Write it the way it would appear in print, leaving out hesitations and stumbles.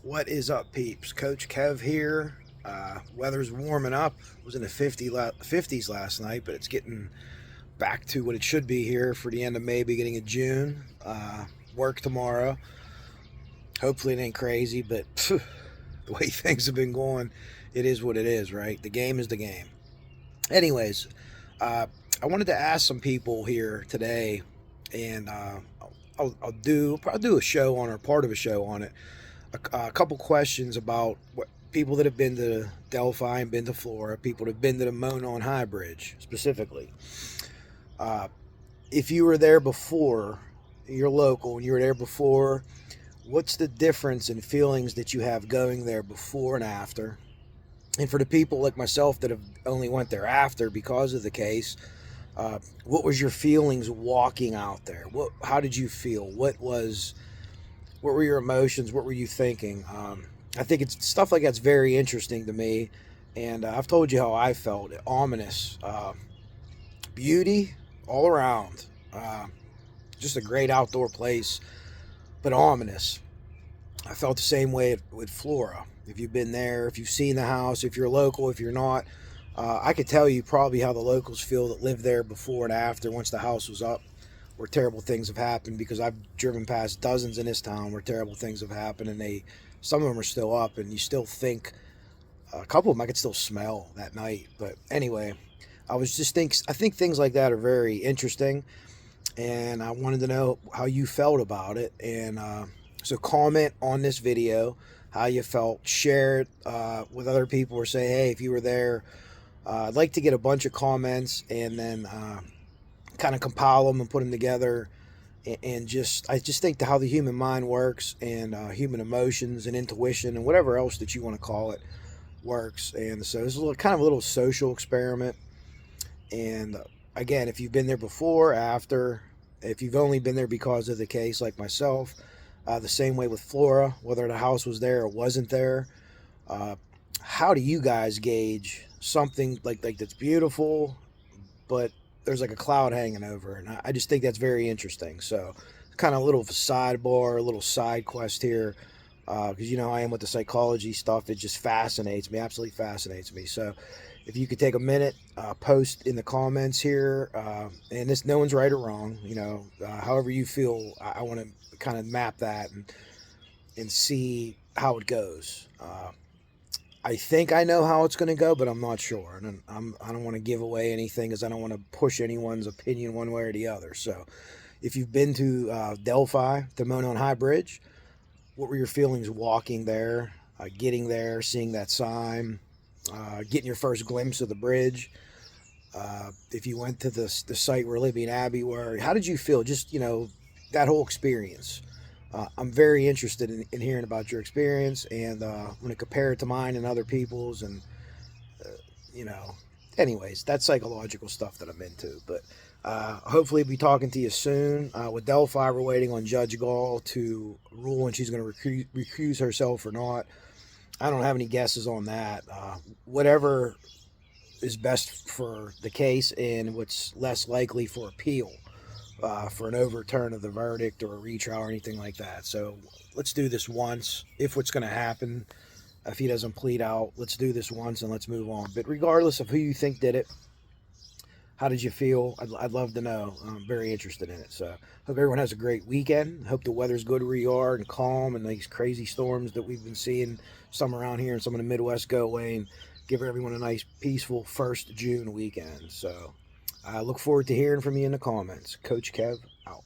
What is up, peeps? Coach Kev here. Weather's warming up. It was in the 50s last night, but it's getting back to what it should be here for the end of May, beginning of June. Work tomorrow. Hopefully, it ain't crazy, but the way things have been going, it is what it is, right? The game is the game. Anyways, I wanted to ask some people here today, and I'll probably do a show on or part of a show on it. A couple questions about what people that have been to Delphi and been to Flora, people that have been to the Monon High Bridge specifically. Uh, if you were there before, you're local and you were there before, what's the difference in feelings that you have going there before and after? And for the people like myself that have only went there after because of the case, what was your feelings walking out there? How did you feel? What were your emotions? What were you thinking? I think it's stuff like that's very interesting to me, and I've told you how I felt. Ominous, beauty all around, just a great outdoor place, but ominous. I felt the same way with Flora. If you've been there, if you've seen the house, if you're local, if you're not, I could tell you probably how the locals feel that lived there before and after once the house was up, where terrible things have happened, because I've driven past dozens in this town where terrible things have happened, and some of them are still up, and you still think a couple of them I could still smell that night. But anyway, I think things like that are very interesting, and I wanted to know how you felt about it. And so comment on this video how you felt, share it with other people, or say, hey, if you were there, I'd like to get a bunch of comments, and then kind of compile them and put them together, and I just think how the human mind works, and human emotions and intuition and whatever else that you want to call it works. And so this is kind of a little social experiment. And again, if you've been there before, after, if you've only been there because of the case like myself, the same way with Flora, whether the house was there or wasn't there, uh, how do you guys gauge something like that's beautiful, but there's like a cloud hanging over it? And I just think that's very interesting. So, kind of a little sidebar, a little side quest here, because you know I am with the psychology stuff. It just fascinates me, absolutely fascinates me. So, if you could take a minute, post in the comments here, and this, no one's right or wrong. You know, however you feel, I want to kind of map that and see how it goes. I think I know how it's going to go, but I'm not sure, and I don't want to give away anything because I don't want to push anyone's opinion one way or the other. So, if you've been to Delphi, the Monon High Bridge, what were your feelings walking there, getting there, seeing that sign, getting your first glimpse of the bridge? If you went to the site where Libby and Abby were, how did you feel? Just, that whole experience. I'm very interested in hearing about your experience, and I'm going to compare it to mine and other people's, and uh, you know, anyways, that's psychological stuff that I'm into. But hopefully, be talking to you soon. With Delphi, we're waiting on Judge Gall to rule, and she's going to recuse herself or not. I don't have any guesses on that. Whatever is best for the case, and what's less likely for appeal, for an overturn of the verdict or a retrial or anything like that. So let's do this once. If what's going to happen, if he doesn't plead out, let's do this once and let's move on. But regardless of who you think did it, how did you feel? I'd love to know. I'm very interested in it. So hope everyone has a great weekend. Hope the weather's good where you are and calm, and these crazy storms that we've been seeing, some around here and some in the Midwest, go away, and give everyone a nice, peaceful 1st June weekend. So I look forward to hearing from you in the comments. Coach Kev, out.